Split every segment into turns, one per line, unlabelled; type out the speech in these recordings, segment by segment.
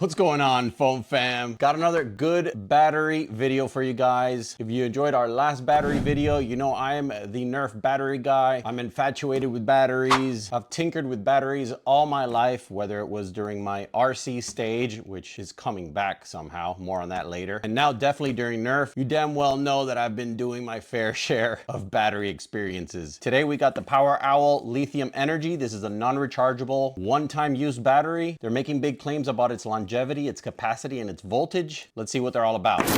What's going on, Foam Fam? Got another good battery video for you guys. If you enjoyed our last battery video, you know I am the Nerf battery guy. I'm infatuated with batteries. I've tinkered with batteries all my life, whether it was during my RC stage, which is coming back somehow, more on that later. And now definitely during Nerf, you damn well know that I've been doing my fair share of battery experiences. Today we got the PowerOwl Lithium Energy. This is a non-rechargeable, one-time use battery. They're making big claims about its longevity, its capacity, and its voltage. Let's see what they're all about.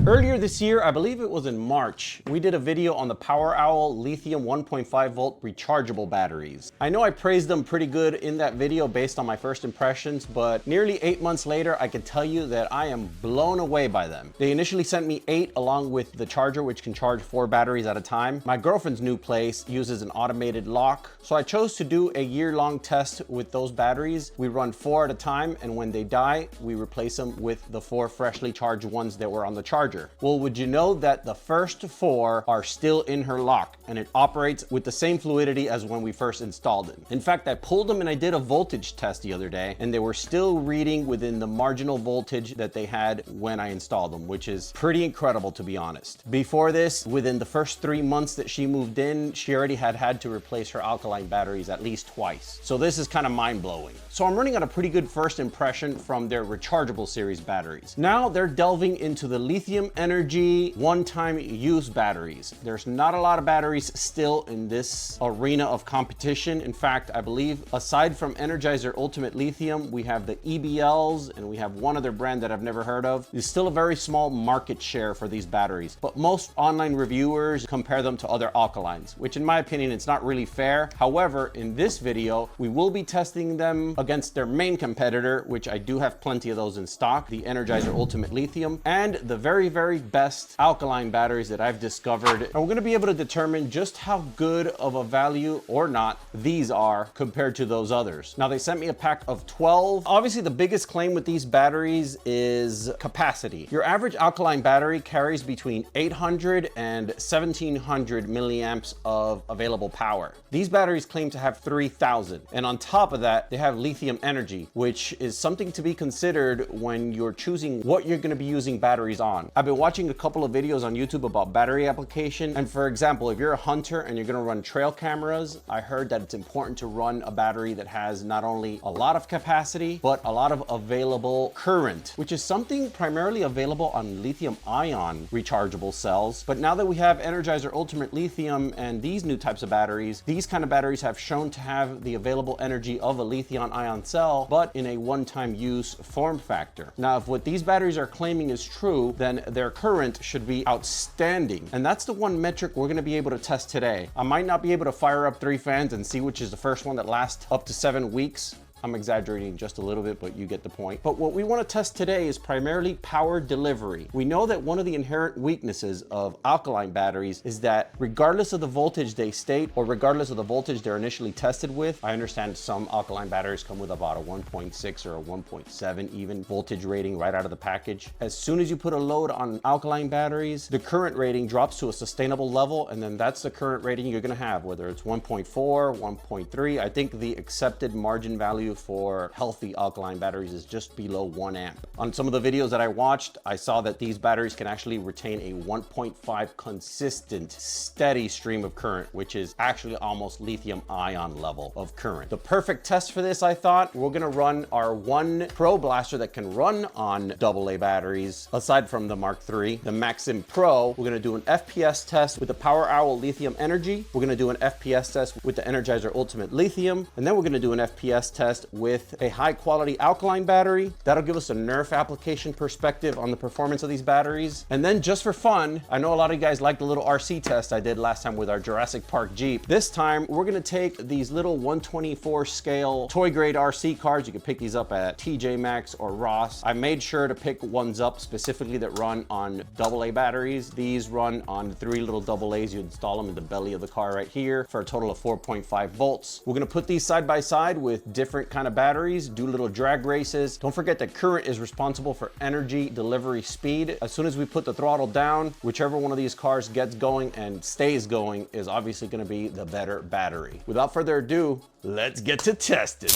Earlier this year, I believe it was in March, we did a video on the PowerOwl Lithium 1.5 volt rechargeable batteries. I know I praised them pretty good in that video based on my first impressions, but nearly 8 months later, I can tell you that I am blown away by them. They initially sent me 8 along with the charger, which can charge 4 batteries at a time. My girlfriend's new place uses an automated lock, so I chose to do a year-long test with those batteries. We run 4 at a time, and when they die, we replace them with the 4 freshly charged ones that were on the charger. Well, would you know that the first 4 are still in her lock and it operates with the same fluidity as when we first installed it. In fact, I pulled them and I did a voltage test the other day and they were still reading within the marginal voltage that they had when I installed them, which is pretty incredible to be honest. Before this, within the first 3 months that she moved in, she already had to replace her alkaline batteries at least twice. So this is kind of mind-blowing. So I'm running on a pretty good first impression from their rechargeable series batteries. Now they're delving into the lithium energy one-time use batteries. There's not a lot of batteries still in this arena of competition. In fact, I believe aside from Energizer Ultimate Lithium, we have the EBLs and we have one other brand that I've never heard of. There's still a very small market share for these batteries, but most online reviewers compare them to other alkalines, which in my opinion, it's not really fair. However, in this video, we will be testing them against their main competitor, which I do have plenty of those in stock, the Energizer Ultimate Lithium, and the very best alkaline batteries that I've discovered. And we're going to be able to determine just how good of a value or not these are compared to those others. Now they sent me a pack of 12. Obviously the biggest claim with these batteries is capacity. Your average alkaline battery carries between 800 and 1700 milliamps of available power. These batteries claim to have 3000. And on top of that, they have lithium energy, which is something to be considered when you're choosing what you're going to be using batteries on. I've been watching a couple of videos on YouTube about battery application. And for example, if you're a hunter and you're gonna run trail cameras, I heard that it's important to run a battery that has not only a lot of capacity, but a lot of available current, which is something primarily available on lithium ion rechargeable cells. But now that we have Energizer Ultimate Lithium and these new types of batteries, these kind of batteries have shown to have the available energy of a lithium ion cell, but in a one-time use form factor. Now, if what these batteries are claiming is true, then their current should be outstanding. And that's the one metric we're gonna be able to test today. I might not be able to fire up 3 fans and see which is the first one that lasts up to 7 weeks. I'm exaggerating just a little bit, but you get the point. But what we want to test today is primarily power delivery. We know that one of the inherent weaknesses of alkaline batteries is that regardless of the voltage they state or regardless of the voltage they're initially tested with, I understand some alkaline batteries come with about a 1.6 or a 1.7 even voltage rating right out of the package. As soon as you put a load on alkaline batteries, the current rating drops to a sustainable level, and then that's the current rating you're going to have, whether it's 1.4, 1.3. I think the accepted margin value for healthy alkaline batteries is just below 1 amp. On some of the videos that I watched, I saw that these batteries can actually retain a 1.5 consistent, steady stream of current, which is actually almost lithium ion level of current. The perfect test for this, I thought, we're gonna run our one Pro blaster that can run on AA batteries, aside from the Mark III, the Maxim Pro. We're gonna do an FPS test with the PowerOwl Lithium Energy. We're gonna do an FPS test with the Energizer Ultimate Lithium, and then we're gonna do an FPS test with a high quality alkaline battery. That'll give us a Nerf application perspective on the performance of these batteries. And then just for fun, I know a lot of you guys liked the little RC test I did last time with our Jurassic Park Jeep. This time, we're gonna take these little 124 scale toy grade RC cards. You can pick these up at TJ Maxx or Ross. I made sure to pick ones up specifically that run on AA batteries. These run on 3 little AA's. You install them in the belly of the car right here for a total of 4.5 volts. We're gonna put these side by side with different kind of batteries, do little drag races. Don't forget that current is responsible for energy delivery speed. As soon as we put the throttle down, whichever one of these cars gets going and stays going is obviously going to be the better battery. Without further ado, let's get to testing.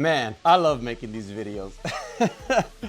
Man, I love making these videos.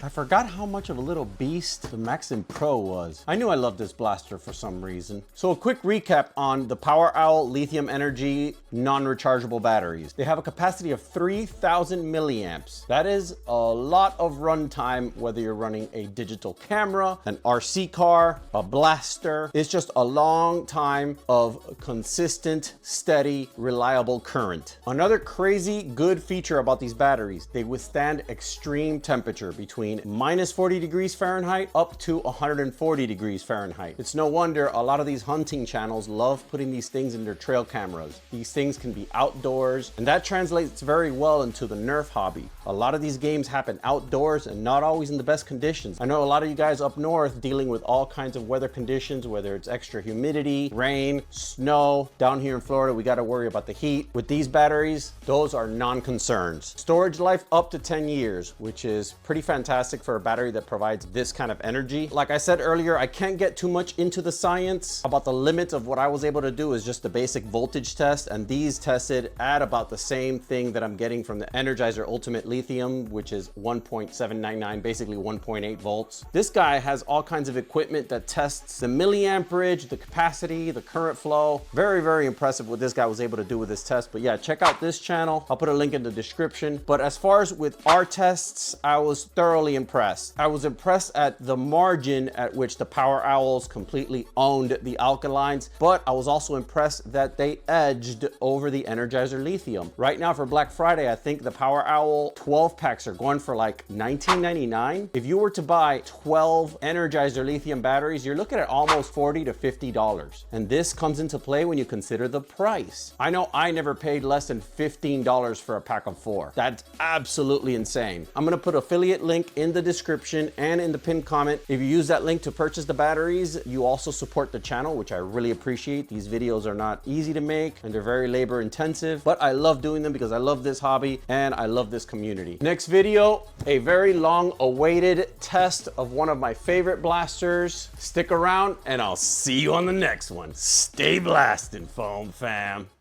I forgot how much of a little beast the Maxim Pro was. I knew I loved this blaster for some reason. So a quick recap on the PowerOwl Lithium Energy non-rechargeable batteries. They have a capacity of 3,000 milliamps. That is a lot of runtime, whether you're running a digital camera, an RC car, a blaster. It's just a long time of consistent, steady, reliable current. Another crazy good feature about these batteries, they withstand extreme temperature between minus 40 degrees Fahrenheit up to 140 degrees Fahrenheit. It's no wonder a lot of these hunting channels love putting these things in their trail cameras. These things can be outdoors, and that translates very well into the Nerf hobby. A lot of these games happen outdoors and not always in the best conditions. I know a lot of you guys up north dealing with all kinds of weather conditions, whether it's extra humidity, rain, snow. Down here in Florida, we got to worry about the heat. With these batteries, those are non-concerns. Storage life up to 10 years, which is pretty fantastic for a battery that provides this kind of energy. Like I said earlier, I can't get too much into the science about the limits of what I was able to do is just the basic voltage test, and these tested at about the same thing that I'm getting from the Energizer Ultimate Lithium, which is 1.799, basically 1.8 volts. This guy has all kinds of equipment that tests the milliamperage, the capacity, the current flow. Very, very impressive what this guy was able to do with this test. But yeah, check out this channel. I'll put a link in the description. But as far as with our tests, I was thoroughly impressed. I was impressed at the margin at which the PowerOwls completely owned the alkalines, but I was also impressed that they edged over the Energizer Lithium. Right now for Black Friday, I think the PowerOwl 12 packs are going for like $19.99. If you were to buy 12 Energizer Lithium batteries, you're looking at almost $40 to $50. And this comes into play when you consider the price. I know I never paid less than $15 for a pack of 4. That's absolutely insane. I'm gonna put affiliate link in the description and in the pinned comment. If you use that link to purchase the batteries, you also support the channel, which I really appreciate. These videos are not easy to make and they're very labor intensive, but I love doing them because I love this hobby and I love this community. Next video, a very long awaited test of one of my favorite blasters. Stick around and I'll see you on the next one. Stay blasting, foam fam.